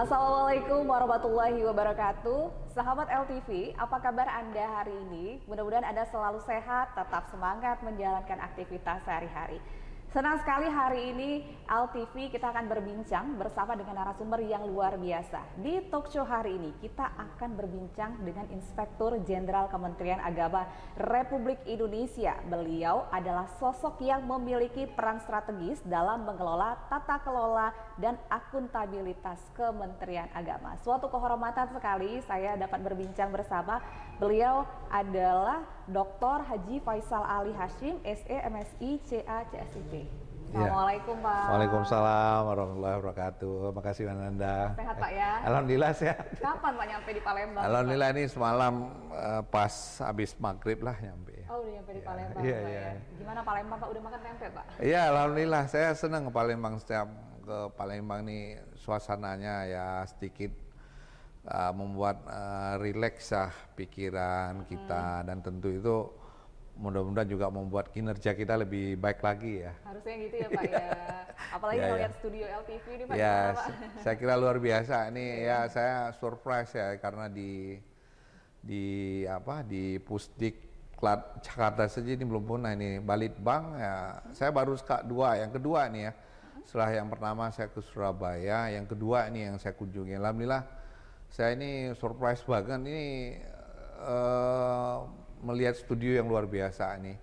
Assalamualaikum warahmatullahi wabarakatuh. Sahabat LTV, apa kabar Anda hari ini? Mudah-mudahan Anda selalu sehat, tetap semangat menjalankan aktivitas sehari-hari. Senang sekali hari ini LTV kita akan berbincang bersama dengan narasumber yang luar biasa. Di talk show hari ini kita akan berbincang dengan Inspektur Jenderal Kementerian Agama Republik Indonesia. Beliau adalah sosok yang memiliki peran strategis dalam mengelola tata kelola dan akuntabilitas Kementerian Agama. Suatu kehormatan sekali saya dapat berbincang bersama beliau adalah Dr. Haji Faisal Ali Hashim, SE, MSI, CA, CSIP. Assalamualaikum Pak. Waalaikumsalam warahmatullahi wabarakatuh. Makasih Ananda. Sehat Pak ya? Alhamdulillah sehat. Kapan Pak nyampe di Palembang? Alhamdulillah Pak? Ini semalam pas habis maghrib lah nyampe. Oh udah nyampe di Palembang iya, Pak iya. ya? Gimana Palembang Pak? Udah makan tempe Pak? Iya Alhamdulillah saya senang ke Palembang. Setiap ke Palembang nih suasananya ya sedikit membuat rileks pikiran kita dan tentu itu mudah-mudahan juga membuat kinerja kita lebih baik lagi ya. Harusnya gitu ya Pak ya. Apalagi Ya, ngeliat studio LTV ini Pak. Ya, Pak? saya kira luar biasa. Ini ya saya surprise ya karena di Pusdiklat Jakarta saja ini belum pernah ini Balitbang ya. Saya baru yang kedua nih ya. Setelah yang pertama saya ke Surabaya, yang kedua ini yang saya kunjungi. Alhamdulillah saya ini surprise banget ini melihat studio yang luar biasa nih.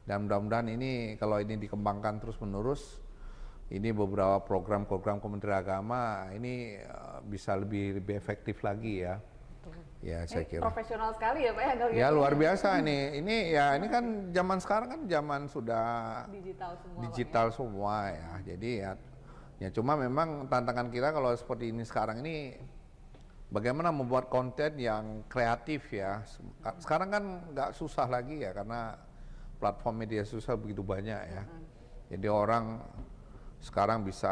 Dan mudah-mudahan ini kalau ini dikembangkan terus-menerus, ini beberapa program-program Kementerian Agama ini bisa lebih efektif lagi ya. Ya saya kira. Profesional sekali ya Pak ya. Ya luar biasa nih. Ini kan zaman sekarang kan zaman sudah digital semua ya. Jadi ya cuma memang tantangan kita kalau seperti ini sekarang ini bagaimana membuat konten yang kreatif ya. Sekarang kan nggak susah lagi ya karena platform media sosial begitu banyak ya. Jadi orang sekarang bisa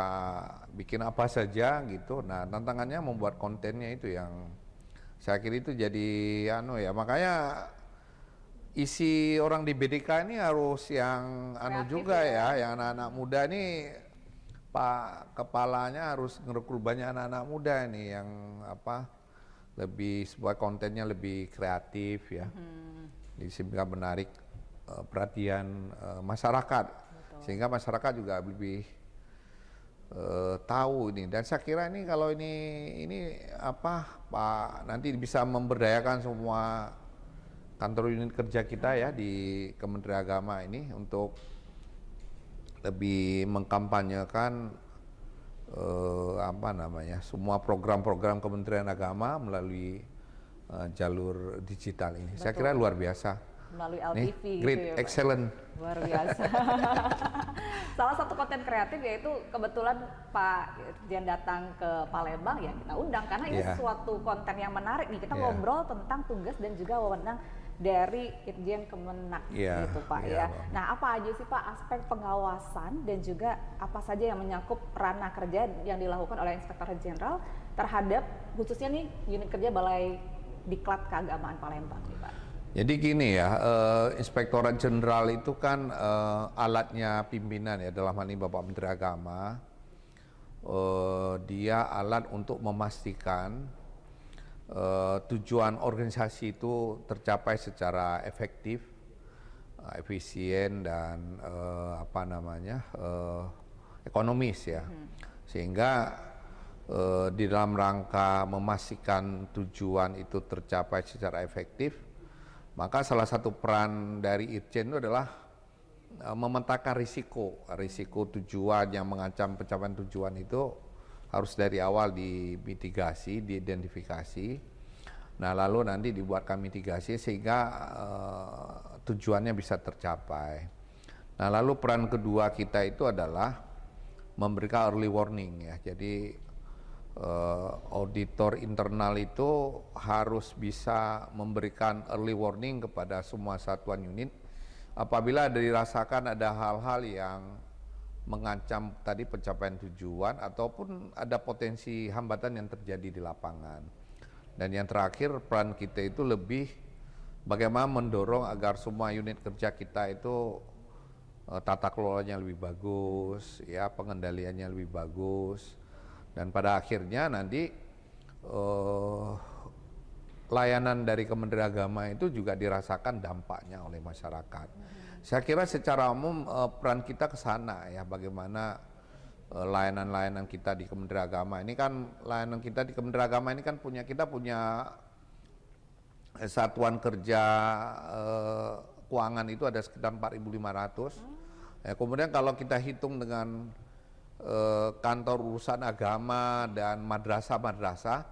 bikin apa saja gitu. Nah tantangannya membuat kontennya itu yang saya kira itu jadi makanya isi orang di BDK ini harus yang juga ya, yang anak-anak muda ini Pak Kepalanya harus ngerekrut banyak anak-anak muda nih yang lebih sebuah kontennya lebih kreatif ya, sehingga menarik perhatian masyarakat. Betul. Sehingga masyarakat juga lebih tahu ini. Dan saya kira ini kalau ini Pak nanti bisa memberdayakan semua kantor unit kerja kita ya di Kementerian Agama ini untuk lebih mengkampanyekan semua program-program Kementerian Agama melalui jalur digital ini. Betul. Saya kira luar biasa. Melalui LTV nih, great, gitu ya, excellent. Luar biasa. Salah satu konten kreatif yaitu kebetulan Pak Irjen datang ke Palembang ya kita undang karena ini suatu konten yang menarik nih. Kita ngobrol tentang tugas dan juga wewenang dari Irjen Kemenak gitu Pak ya. Nah apa aja sih Pak aspek pengawasan dan juga apa saja yang menyangkut ranah kerja yang dilakukan oleh Inspektur Jenderal terhadap khususnya nih unit kerja Balai Diklat Keagamaan Palembang nih Pak. Jadi gini ya, Inspektorat Jenderal itu kan alatnya pimpinan ya, dalam hal ini Bapak Menteri Agama. Dia alat untuk memastikan tujuan organisasi itu tercapai secara efektif, efisien dan ekonomis ya. Sehingga di dalam rangka memastikan tujuan itu tercapai secara efektif, maka salah satu peran dari Irjen itu adalah memetakan risiko tujuan yang mengancam pencapaian tujuan itu harus dari awal dimitigasi, diidentifikasi. Nah lalu nanti dibuatkan mitigasi sehingga tujuannya bisa tercapai. Nah lalu peran kedua kita itu adalah memberikan early warning ya. Jadi auditor internal itu harus bisa memberikan early warning kepada semua satuan unit apabila dirasakan ada hal-hal yang mengancam tadi pencapaian tujuan ataupun ada potensi hambatan yang terjadi di lapangan. Dan yang terakhir peran kita itu lebih bagaimana mendorong agar semua unit kerja kita itu tata kelolanya lebih bagus, ya pengendaliannya lebih bagus. Dan pada akhirnya nanti eh, layanan dari Kementerian Agama itu juga dirasakan dampaknya oleh masyarakat. Saya kira secara umum peran kita ke sana ya, bagaimana layanan-layanan kita di Kementerian Agama. Ini kan layanan kita di Kementerian Agama ini kan kita punya satuan kerja keuangan itu ada sekitar 4.500. Ya, kemudian kalau kita hitung dengan kantor urusan agama dan madrasah-madrasah,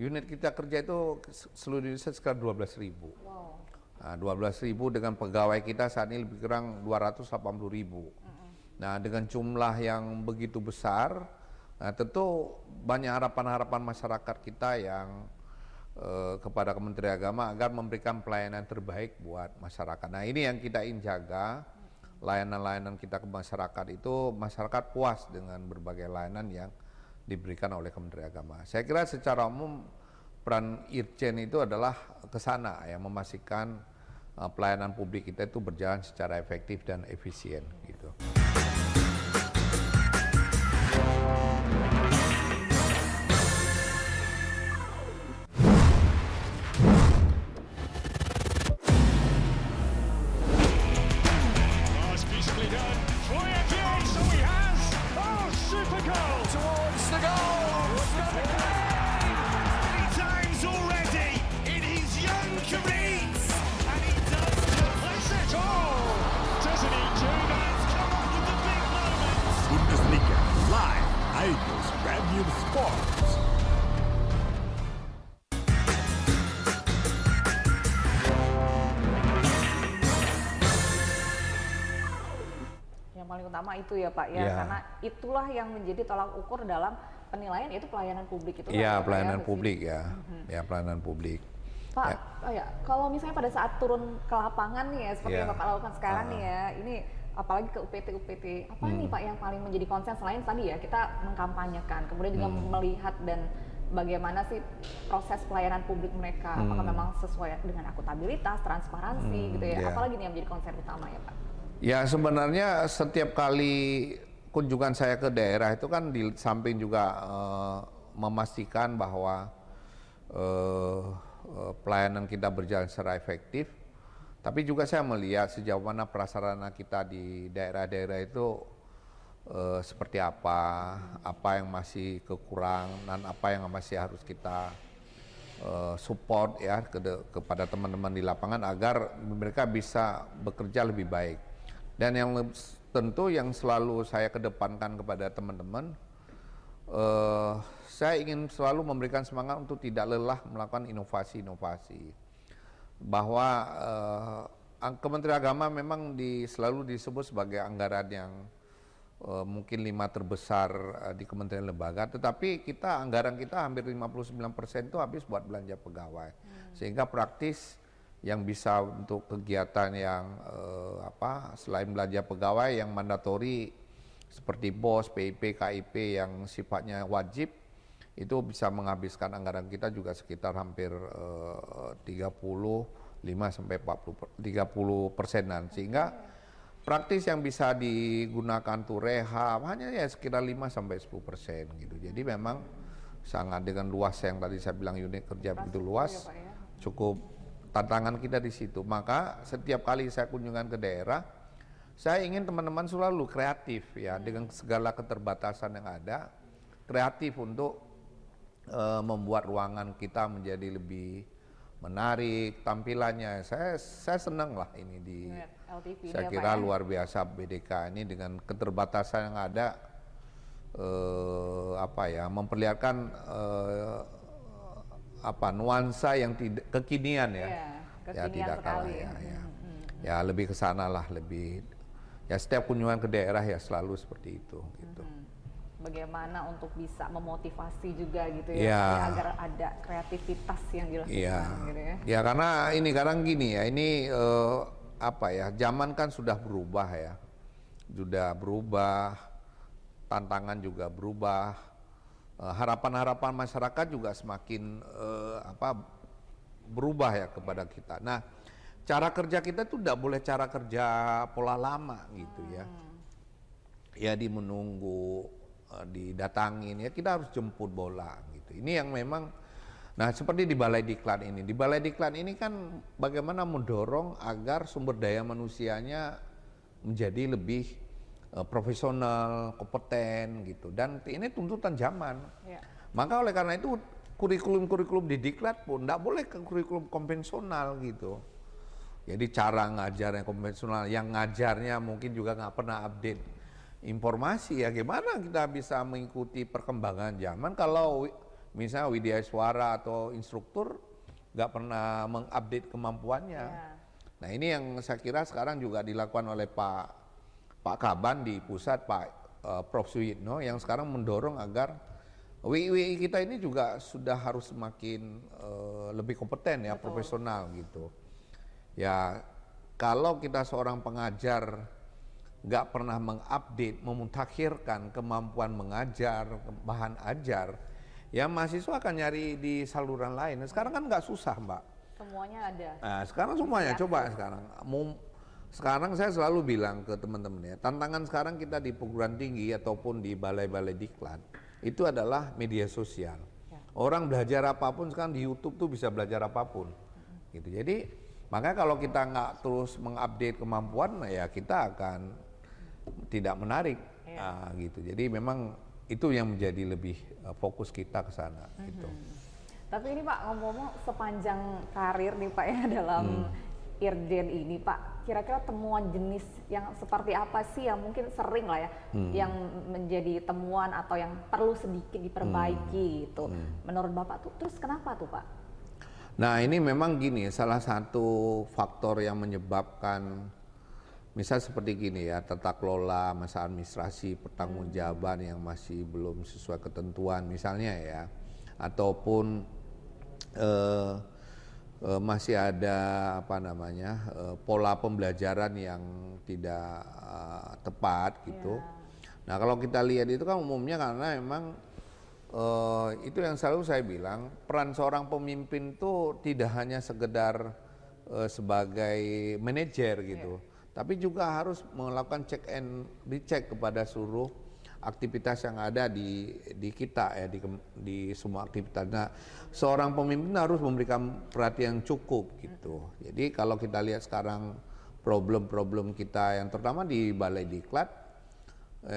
unit kita kerja itu seluruh Indonesia sekitar 12.000. Wow. Nah, 12.000 dengan pegawai kita saat ini lebih kurang 280.000. Nah, dengan jumlah yang begitu besar, nah tentu banyak harapan-harapan masyarakat kita yang kepada Kementerian Agama agar memberikan pelayanan terbaik buat masyarakat. Nah, ini yang kita ingin jaga, layanan-layanan kita ke masyarakat itu masyarakat puas dengan berbagai layanan yang diberikan oleh Kementerian Agama. Saya kira secara umum peran Irjen itu adalah ke sana ya, memastikan pelayanan publik kita itu berjalan secara efektif dan efisien gitu. Bundesliga live, Aidos Premium Sports. Yang paling utama itu ya Pak ya, karena itulah yang menjadi tolak ukur dalam penilaian, yaitu pelayanan publik itu. Iya, pelayanan publik ya, ya pelayanan publik. Pak, kalau misalnya pada saat turun ke lapangan nih ya, seperti yang Bapak lakukan sekarang nih ya, ini apalagi ke UPT, apa nih Pak yang paling menjadi konsen selain tadi ya kita mengkampanyekan, kemudian juga melihat dan bagaimana sih proses pelayanan publik mereka, apakah memang sesuai dengan akuntabilitas, transparansi gitu ya, apalagi nih yang menjadi konsen utama ya Pak? Ya sebenarnya setiap kali kunjungan saya ke daerah itu kan di samping juga memastikan bahwa pelayanan kita berjalan secara efektif, tapi juga saya melihat sejauh mana prasarana kita di daerah-daerah itu seperti apa yang masih kekurang dan apa yang masih harus kita support ya kepada teman-teman di lapangan agar mereka bisa bekerja lebih baik. Dan yang tentu yang selalu saya kedepankan kepada teman-teman, saya ingin selalu memberikan semangat untuk tidak lelah melakukan inovasi-inovasi. Bahwa Kementerian Agama memang selalu disebut sebagai anggaran yang mungkin 5 terbesar di kementerian lembaga, tetapi anggaran kita hampir 59% itu habis buat belanja pegawai. Sehingga praktis yang bisa untuk kegiatan yang selain belanja pegawai yang mandatori seperti BOS, PIP, KIP yang sifatnya wajib, itu bisa menghabiskan anggaran kita juga sekitar hampir 35 sampai 30%-an, sehingga praktis yang bisa digunakan tuh rehab hanya ya sekitar 5 sampai 10% gitu. Jadi memang sangat dengan luas yang tadi saya bilang unit kerja begitu luas, cukup tantangan kita di situ. Maka setiap kali saya kunjungan ke daerah, saya ingin teman-teman selalu kreatif ya, dengan segala keterbatasan yang ada, kreatif untuk membuat ruangan kita menjadi lebih menarik tampilannya. Saya senang lah ini di LTV saya kira luar biasa BDK ini dengan keterbatasan yang ada memperlihatkan nuansa yang tidak kekinian ya, ya tidak kalah ya lebih ke sana lah, lebih ya setiap kunjungan ke daerah ya selalu seperti itu gitu. Bagaimana untuk bisa memotivasi juga gitu ya, agar ada kreativitas yang dilakukan gitu ya. Ya karena gini ya, ini zaman kan sudah berubah ya, tantangan juga berubah, harapan-harapan masyarakat juga semakin berubah ya kepada kita. Nah, cara kerja kita tuh tidak boleh cara kerja pola lama gitu ya. Ya menunggu, didatangin ya, kita harus jemput bola gitu. Ini yang memang Nah, seperti di Balai Diklat ini. Di Balai Diklat ini kan bagaimana mendorong agar sumber daya manusianya menjadi lebih profesional, kompeten gitu. Dan ini tuntutan zaman. Ya. Maka oleh karena itu kurikulum-kurikulum di Diklat pun tidak boleh ke kurikulum konvensional gitu. Jadi cara ngajar yang konvensional, yang ngajarnya mungkin juga nggak pernah update informasi, ya gimana kita bisa mengikuti perkembangan zaman kalau misalnya Widya Suara atau instruktur nggak pernah mengupdate kemampuannya. Ya. Nah ini yang saya kira sekarang juga dilakukan oleh Pak Kaban di pusat, Prof. Suyitno, yang sekarang mendorong agar WI kita ini juga sudah harus semakin lebih kompeten ya. Betul. Profesional gitu. Ya kalau kita seorang pengajar nggak pernah mengupdate, memutakhirkan kemampuan mengajar, bahan ajar, ya mahasiswa akan nyari di saluran lain. Sekarang kan nggak susah, Mbak. Semuanya ada. Nah, sekarang semuanya, coba sekarang. Sekarang saya selalu bilang ke teman-teman ya, tantangan sekarang kita di perguruan tinggi ataupun di balai-balai diklat, itu adalah media sosial. Ya. Orang belajar apapun sekarang di YouTube tuh bisa belajar apapun. Gitu. Jadi, makanya kalau kita nggak terus mengupdate kemampuan, ya kita akan tidak menarik. Ya. Gitu. Jadi memang itu yang menjadi lebih fokus kita ke sana. Gitu. Tapi ini Pak, ngomong-ngomong sepanjang karir nih Pak ya dalam Irjen ini Pak, kira-kira temuan jenis yang seperti apa sih yang mungkin sering lah ya, yang menjadi temuan atau yang perlu sedikit diperbaiki gitu. Menurut Bapak tuh, terus kenapa tuh Pak? Nah ini memang gini, salah satu faktor yang menyebabkan, misal seperti gini ya, tata kelola, masa administrasi, pertanggungjawaban yang masih belum sesuai ketentuan misalnya ya, ataupun masih ada pola pembelajaran yang tidak tepat gitu. Nah kalau kita lihat itu kan umumnya karena memang itu yang selalu saya bilang, peran seorang pemimpin itu tidak hanya sekedar sebagai manajer gitu, tapi juga harus melakukan check and recheck kepada seluruh aktivitas yang ada di kita ya, di semua aktivitas. Nah, seorang pemimpin harus memberikan perhatian yang cukup gitu. Jadi kalau kita lihat sekarang problem-problem kita yang terutama di Balai Diklat,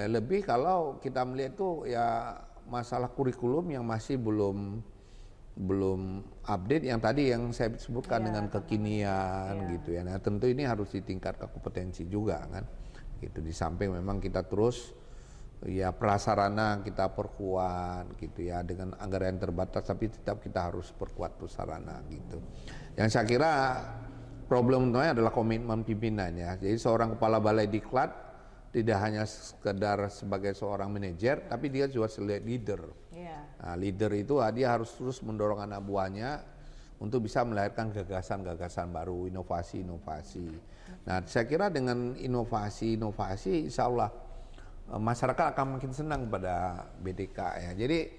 lebih kalau kita melihat itu ya masalah kurikulum yang masih belum update, yang tadi yang saya sebutkan dengan kekinian gitu ya. Nah, tentu ini harus ditingkatkan kompetensi juga kan. Gitu, di samping memang kita terus ya prasarana kita perkuat gitu ya, dengan anggaran yang terbatas tapi tetap kita harus perkuat prasarana gitu. Yang saya kira problem utamanya adalah komitmen pimpinan ya. Jadi seorang kepala balai diklat tidak hanya sekedar sebagai seorang manajer, tapi dia juga sebagai leader. Nah, leader itu dia harus terus mendorong anak buahnya untuk bisa melahirkan gagasan-gagasan baru, inovasi-inovasi. Nah, saya kira dengan inovasi-inovasi, insya Allah masyarakat akan makin senang pada BDK ya. Jadi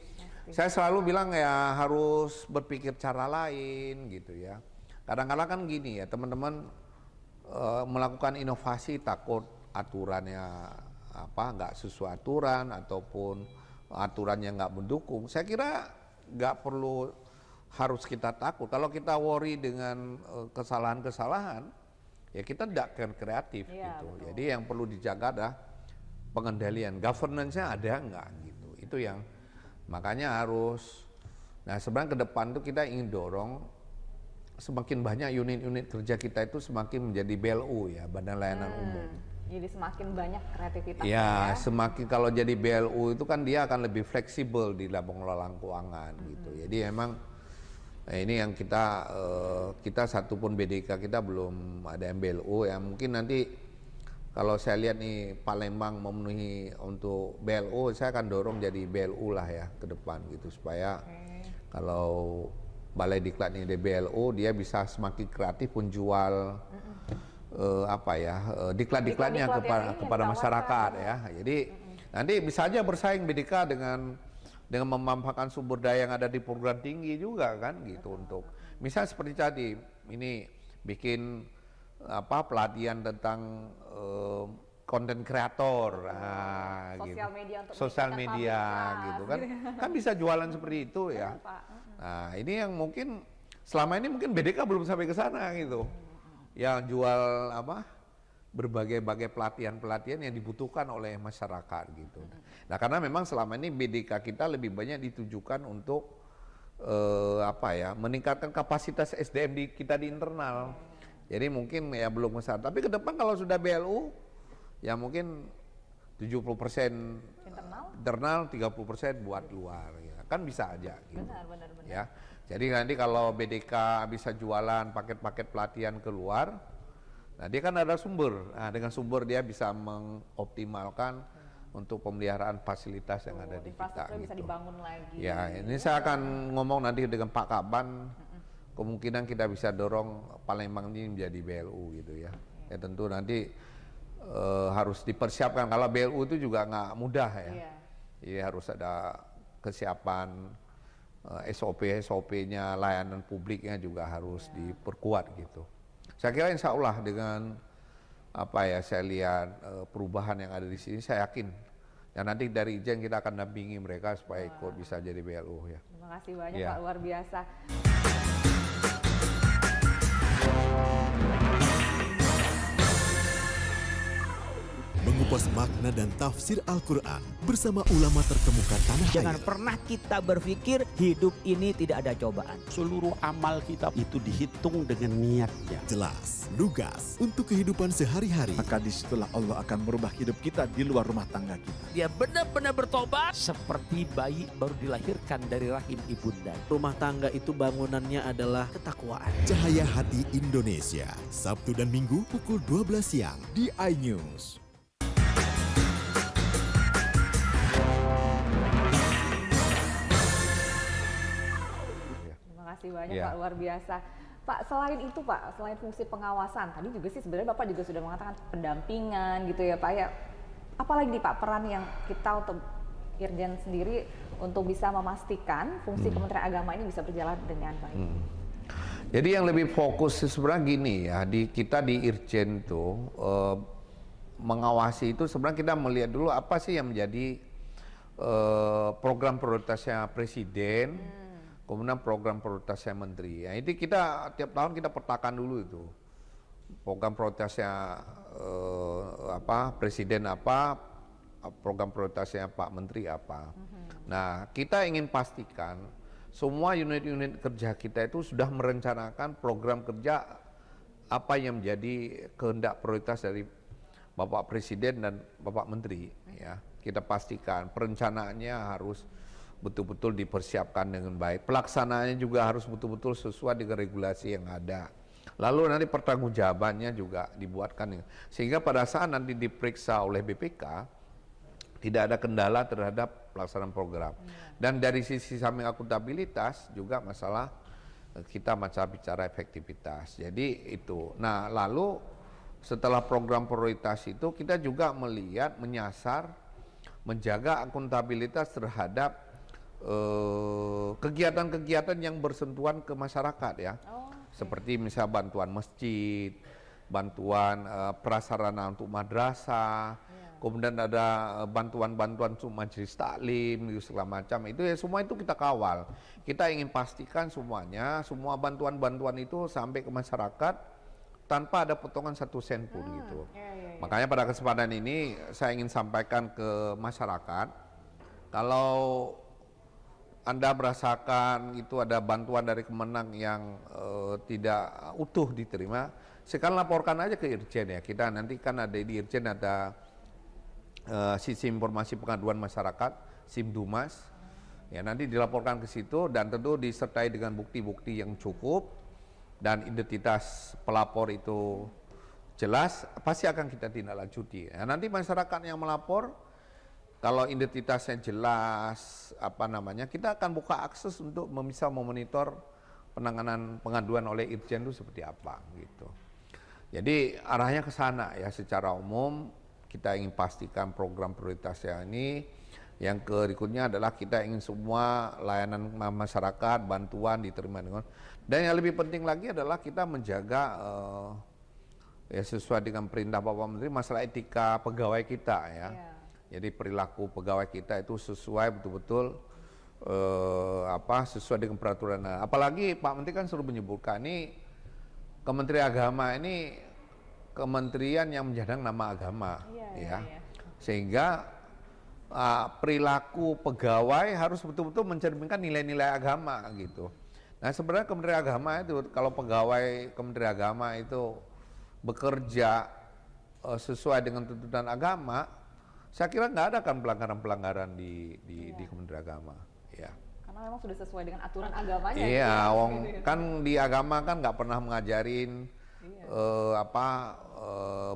saya selalu bilang ya harus berpikir cara lain gitu ya. Kadang-kadang kan gini ya, teman-teman melakukan inovasi takut aturannya nggak sesuai aturan ataupun aturannya nggak mendukung. Saya kira nggak perlu harus kita takut. Kalau kita worry dengan kesalahan-kesalahan, ya kita tidak akan kreatif gitu. Betul. Jadi yang perlu dijaga adalah pengendalian, governance-nya ada nggak gitu. Itu yang makanya harus. Nah sebenarnya ke depan tuh kita ingin dorong semakin banyak unit-unit kerja kita itu semakin menjadi BLU ya, Badan Layanan Umum. Jadi semakin banyak kreativitasnya. Ya, semakin kalau jadi BLU itu kan dia akan lebih fleksibel di dalam pengelolaan keuangan gitu. Jadi emang ini yang kita satupun BDK kita belum ada MBLU ya. Mungkin nanti kalau saya lihat nih Palembang memenuhi untuk BLU, saya akan dorong jadi BLU lah ya ke depan gitu, supaya kalau Balai Diklat ini ada BLU, dia bisa semakin kreatif menjual diklat-diklatnya kepada masyarakat ya. Jadi nanti bisa aja bersaing BDK dengan memanfaatkan sumber daya yang ada di perguruan tinggi juga kan gitu. Untuk misal seperti tadi ini bikin pelatihan tentang konten kreator, sosial media untuk sosial media gitu kan bisa jualan seperti itu ya. Nah, ini yang mungkin selama ini mungkin BDK belum sampai ke sana gitu. Yang jual apa? Berbagai-bagai pelatihan-pelatihan yang dibutuhkan oleh masyarakat gitu. Nah, karena memang selama ini BDK kita lebih banyak ditujukan untuk meningkatkan kapasitas SDM kita di internal. Jadi mungkin ya belum besar. Tapi ke depan kalau sudah BLU, ya mungkin 70% internal, 30% buat luar. Ya. Kan bisa aja gitu. Benar. Ya. Jadi nanti kalau BDK bisa jualan paket-paket pelatihan keluar, nah dia kan ada sumber. Nah dengan sumber dia bisa mengoptimalkan untuk pemeliharaan fasilitas yang ada di kita. Bisa gitu. dibangun lagi. Ya ini saya akan ngomong nanti dengan Pak Kaban, kemungkinan kita bisa dorong Palembang ini menjadi BLU gitu ya. Ya tentu nanti harus dipersiapkan, kalau BLU itu juga nggak mudah ya. Jadi harus ada kesiapan, SOP-nya, layanan publiknya juga harus diperkuat gitu. Saya kira insya Allah dengan saya lihat perubahan yang ada di sini, saya yakin. Dan nanti dari Ijen kita akan dampingi mereka supaya ikut bisa jadi BLU ya. Terima kasih banyak Pak, luar biasa. Mengupas makna dan tafsir Al-Quran bersama ulama terkemuka tanah air. Jangan pernah kita berpikir hidup ini tidak ada cobaan. Seluruh amal kita itu dihitung dengan niatnya. Jelas, lugas untuk kehidupan sehari-hari. Maka disitulah Allah akan merubah hidup kita di luar rumah tangga kita. Dia benar-benar bertobat seperti bayi baru dilahirkan dari rahim ibunda. Rumah tangga itu bangunannya adalah ketakwaan. Cahaya Hati Indonesia, Sabtu dan Minggu pukul 12 siang di iNews. Terima kasih banyak Pak, luar biasa. Pak, selain itu Pak, selain fungsi pengawasan, tadi juga sih sebenarnya Bapak juga sudah mengatakan pendampingan gitu ya Pak ya. Apalagi nih Pak peran yang kita untuk Irjen sendiri untuk bisa memastikan fungsi Kementerian Agama ini bisa berjalan dengan baik. Jadi yang lebih fokus sebenarnya gini ya, kita di Irjen tuh mengawasi itu sebenarnya kita melihat dulu apa sih yang menjadi program prioritasnya Presiden, kemudian program prioritasnya Menteri. Ya, itu kita tiap tahun kita petakan dulu itu program prioritasnya Presiden apa, program prioritasnya Pak Menteri apa. Nah kita ingin pastikan semua unit-unit kerja kita itu sudah merencanakan program kerja apa yang menjadi kehendak prioritas dari Bapak Presiden dan Bapak Menteri. Ya, kita pastikan perencanaannya harus betul-betul dipersiapkan dengan baik. Pelaksanaannya juga harus betul-betul sesuai dengan regulasi yang ada. Lalu nanti pertanggungjawabannya juga dibuatkan. Sehingga pada saat nanti diperiksa oleh BPK, tidak ada kendala terhadap pelaksanaan program. Dan dari sisi samping akuntabilitas juga kita bicara efektivitas. Jadi itu. Nah lalu setelah program prioritas itu kita juga melihat, menyasar, menjaga akuntabilitas terhadap kegiatan-kegiatan yang bersentuhan ke masyarakat ya, seperti misalnya bantuan masjid, bantuan prasarana untuk madrasah, kemudian ada bantuan-bantuan untuk majelis taklim, segala macam itu ya, semua itu kita kawal. Kita ingin pastikan semuanya, semua bantuan-bantuan itu sampai ke masyarakat tanpa ada potongan 1 sen pun gitu. Makanya pada kesempatan ini saya ingin sampaikan ke masyarakat, kalau Anda merasakan itu ada bantuan dari Kemenang yang tidak utuh diterima, sekarang laporkan aja ke Irjen ya. Kita nanti kan ada di Irjen ada sistem informasi pengaduan masyarakat, SIMDUMAS. Ya nanti dilaporkan ke situ dan tentu disertai dengan bukti-bukti yang cukup dan identitas pelapor itu jelas, pasti akan kita tindak lanjuti. Ya, nanti masyarakat yang melapor, kalau identitasnya jelas, kita akan buka akses untuk bisa memonitor penanganan pengaduan oleh Irjen itu seperti apa gitu. Jadi arahnya ke sana ya, secara umum kita ingin pastikan program prioritasnya ini. Yang berikutnya adalah kita ingin semua layanan masyarakat, bantuan diterima dengan. Dan yang lebih penting lagi adalah kita menjaga ya sesuai dengan perintah Bapak Menteri masalah etika pegawai kita ya. Jadi perilaku pegawai kita itu sesuai betul-betul sesuai dengan peraturan. Apalagi Pak Menteri kan suruh menyebutkan ini Kementerian Agama ini kementerian yang menjadang nama agama, ya. Sehingga perilaku pegawai harus betul-betul mencerminkan nilai-nilai agama gitu. Nah sebenarnya Kementerian Agama itu kalau pegawai Kementerian Agama itu bekerja sesuai dengan tuntutan agama, saya kira nggak ada kan pelanggaran-pelanggaran di Kementerian Agama, ya. Karena memang sudah sesuai dengan aturan agamanya. Iya, kan di agama kan nggak pernah mengajarin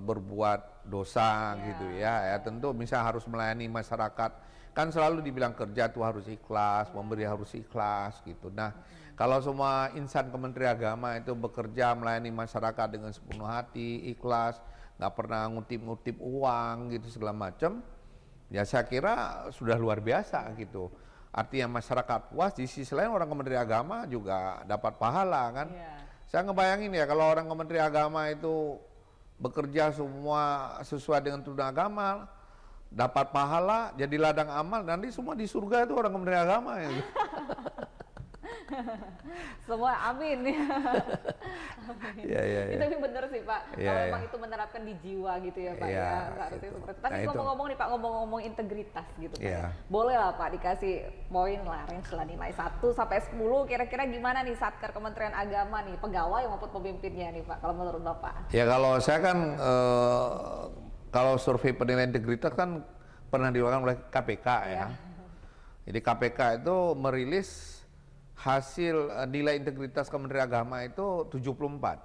berbuat dosa gitu ya. Tentu misal harus melayani masyarakat, kan selalu dibilang kerja tuh harus ikhlas, memberi harus ikhlas gitu. Nah, kalau semua insan Kementerian Agama itu bekerja melayani masyarakat dengan sepenuh hati, ikhlas, nggak pernah ngutip-ngutip uang gitu segala macam, ya saya kira sudah luar biasa gitu. Artinya masyarakat puas, di sisi lain orang Kementerian Agama juga dapat pahala kan. Saya ngebayangin ya kalau orang Kementerian Agama itu bekerja semua sesuai dengan tuntutan agama, dapat pahala, jadi ladang amal, nanti semua di surga itu orang Kementerian Agama ya. Semua amin ya. Ya. Tapi benar sih Pak, kalau memang itu menerapkan di jiwa gitu ya Pak ya, harusnya seperti. Tapi ngomong-ngomong nih Pak, ngomong-ngomong integritas gitu Pak. Boleh lah Pak dikasih poin lah, range lah nilai 1 sampai 10, kira-kira gimana nih Satker Kementerian Agama nih, pegawai maupun pemimpinnya nih Pak, kalau menurut Bapak? Ya kalau saya kan, kalau survei penilaian integritas kan pernah dilakukan oleh KPK ya. Jadi KPK itu merilis hasil nilai integritas Kementerian Agama itu 74.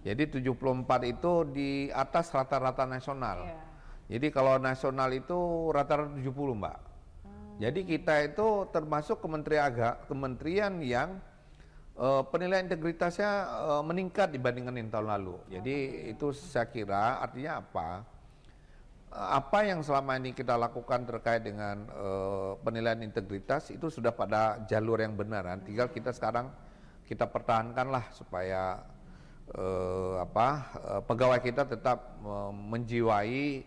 Jadi 74 itu di atas rata-rata nasional. Jadi kalau nasional itu rata-rata 70 Mbak. Jadi kita itu termasuk kementerian yang penilaian integritasnya meningkat dibandingkan yang tahun lalu. Jadi itu saya kira artinya apa? Apa yang selama ini kita lakukan terkait dengan penilaian integritas itu sudah pada jalur yang benar. Tinggal kita sekarang kita pertahankanlah supaya pegawai kita tetap menjiwai,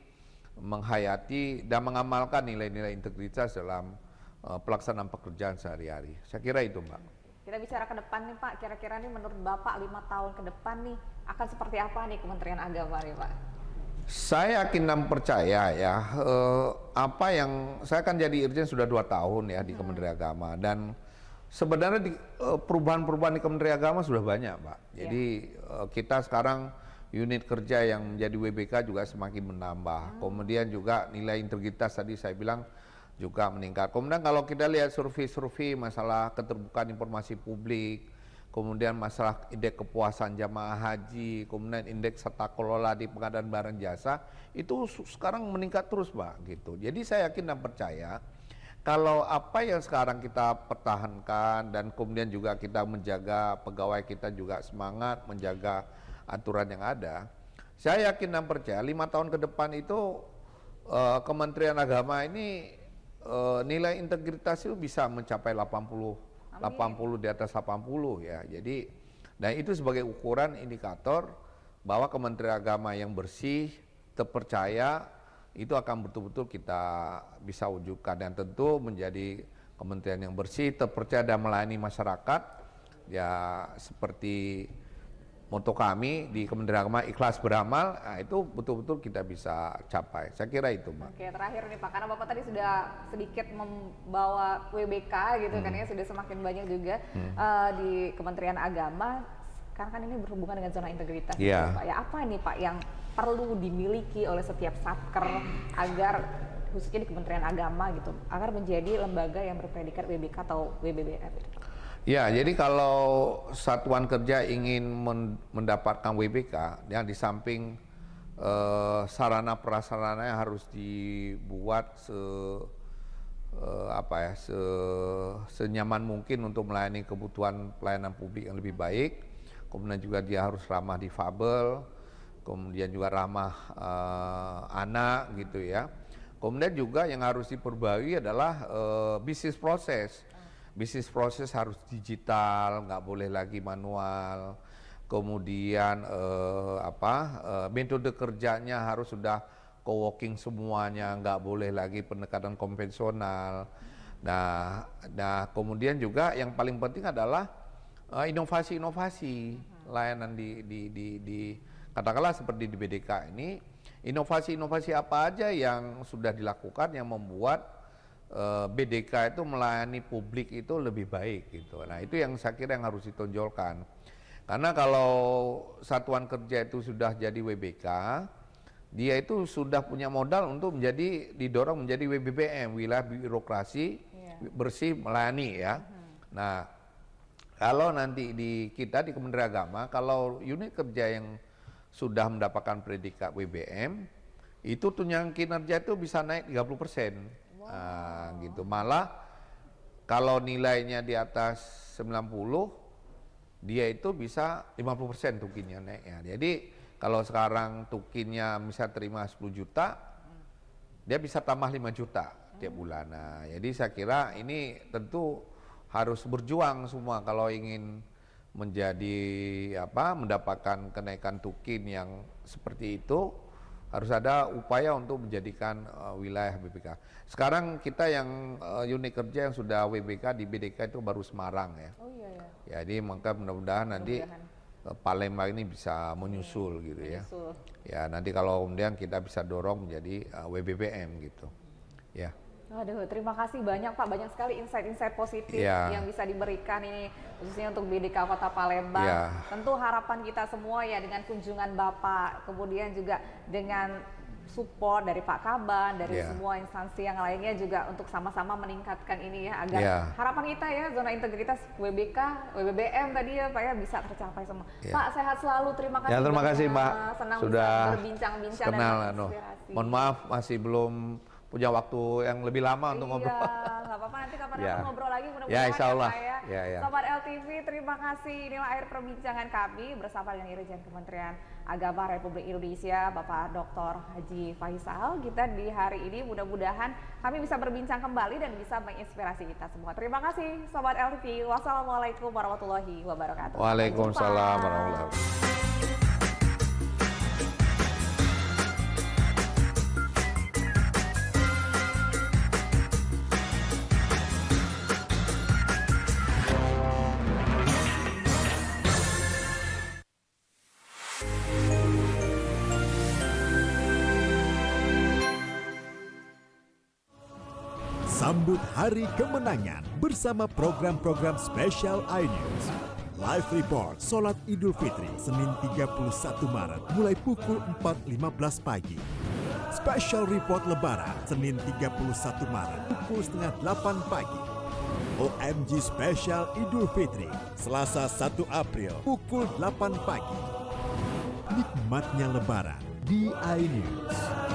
menghayati dan mengamalkan nilai-nilai integritas dalam pelaksanaan pekerjaan sehari-hari. Saya kira itu Mbak. Kita bicara ke depan nih Pak, kira-kira nih menurut Bapak 5 tahun ke depan nih akan seperti apa nih Kementerian Agama nih Pak? Saya yakin dan percaya ya, apa yang saya kan jadi Irjen sudah 2 tahun ya di Kementerian Agama, dan sebenarnya perubahan-perubahan di Kementerian Agama sudah banyak Pak. Jadi kita sekarang unit kerja yang menjadi WBK juga semakin menambah. Kemudian juga nilai integritas tadi saya bilang juga meningkat. Kemudian kalau kita lihat survei-survei masalah keterbukaan informasi publik, kemudian masalah indeks kepuasan jamaah haji, kemudian indeks tata kelola di pengadaan barang jasa, itu sekarang meningkat terus Pak gitu. Jadi saya yakin dan percaya kalau apa yang sekarang kita pertahankan dan kemudian juga kita menjaga pegawai kita juga semangat menjaga aturan yang ada, saya yakin dan percaya 5 tahun ke depan itu Kementerian Agama ini nilai integritas itu bisa mencapai 80 di atas 80 ya. Jadi dan itu sebagai ukuran indikator bahwa Kementerian Agama yang bersih, terpercaya itu akan betul-betul kita bisa wujudkan, dan tentu menjadi kementerian yang bersih, terpercaya dan melayani masyarakat ya seperti moto kami di Kementerian Agama, ikhlas beramal, nah itu betul-betul kita bisa capai. Saya kira itu Mbak. Oke, terakhir nih Pak, karena Bapak tadi sudah sedikit membawa WBK gitu kan ya, sudah semakin banyak juga di Kementerian Agama. Sekarang kan ini berhubungan dengan zona integritas gitu, Pak. Ya apa nih Pak yang perlu dimiliki oleh setiap satker agar khususnya di Kementerian Agama gitu, agar menjadi lembaga yang berpredikat WBK atau WBBF? Ya, jadi kalau satuan kerja ingin mendapatkan WBK, yang di samping sarana prasarananya harus dibuat senyaman mungkin untuk melayani kebutuhan pelayanan publik yang lebih baik. Kemudian juga dia harus ramah difabel, kemudian juga ramah anak gitu ya. Kemudian juga yang harus diperbarui adalah bisnis proses. Bisnis proses harus digital, nggak boleh lagi manual. Kemudian metode kerjanya harus sudah co-working semuanya, nggak boleh lagi pendekatan konvensional. Nah kemudian juga yang paling penting adalah inovasi-inovasi layanan di katakanlah seperti di BDK ini, inovasi-inovasi apa aja yang sudah dilakukan yang membuat BDK itu melayani publik itu lebih baik gitu. Nah itu yang saya kira yang harus ditonjolkan. Karena kalau satuan kerja itu sudah jadi WBK, dia itu sudah punya modal untuk didorong menjadi WBBM, wilayah birokrasi bersih melayani ya. Nah kalau nanti kita di Kementerian Agama, kalau unit kerja yang sudah mendapatkan predikat WBM, itu tunjangan kinerja itu bisa naik 30%. Nah, gitu. Malah kalau nilainya di atas 90, dia itu bisa 50% tukinnya naik ya. Jadi kalau sekarang tukinnya misal terima 10 juta, dia bisa tambah 5 juta tiap bulan. Nah, jadi saya kira ini tentu harus berjuang semua kalau ingin mendapatkan kenaikan tukin yang seperti itu, harus ada upaya untuk menjadikan wilayah BPK. Sekarang kita yang unit kerja yang sudah WBK di BDK itu baru Semarang ya. Oh iya ya. Jadi maka mudah-mudahan nanti Palembang ini bisa menyusul gitu ya. Ya nanti kalau kemudian kita bisa dorong menjadi WBBM gitu. Ya. Aduh, terima kasih banyak Pak, banyak sekali insight-insight positif yang bisa diberikan ini khususnya untuk BDK Kota Palembang. Tentu harapan kita semua ya dengan kunjungan Bapak, kemudian juga dengan support dari Pak Kaban, dari semua instansi yang lainnya juga untuk sama-sama meningkatkan ini ya, agar harapan kita ya zona integritas WBK, WBBM tadi ya Pak ya bisa tercapai semua. Pak sehat selalu, terima kasih. Ya terima kasih Mbak, senang sudah bisa berbincang-bincang dan menginspirasi. Mohon maaf masih belum punya waktu yang lebih lama untuk ngobrol. Iya, nggak apa-apa, nanti kapan-kapan ngobrol lagi mudah-mudahan ya, insya Allah. Ya. Sobat LTV, terima kasih. Inilah akhir perbincangan kami bersama dengan Irjen Kementerian Agama Republik Indonesia, Bapak Dr. Haji Faisal. Kita di hari ini mudah-mudahan kami bisa berbincang kembali dan bisa menginspirasi kita semua. Terima kasih Sobat LTV. Wassalamualaikum warahmatullahi wabarakatuh. Waalaikumsalam warahmatullahi wabarakatuh. Sambut Hari Kemenangan bersama program-program spesial iNews. Live Report Salat Idul Fitri Senin 31 Maret mulai pukul 4.15 pagi. Special Report Lebaran Senin 31 Maret pukul setengah 8 pagi. OMG Special Idul Fitri Selasa 1 April pukul 8 pagi. Nikmatnya Lebaran di iNews.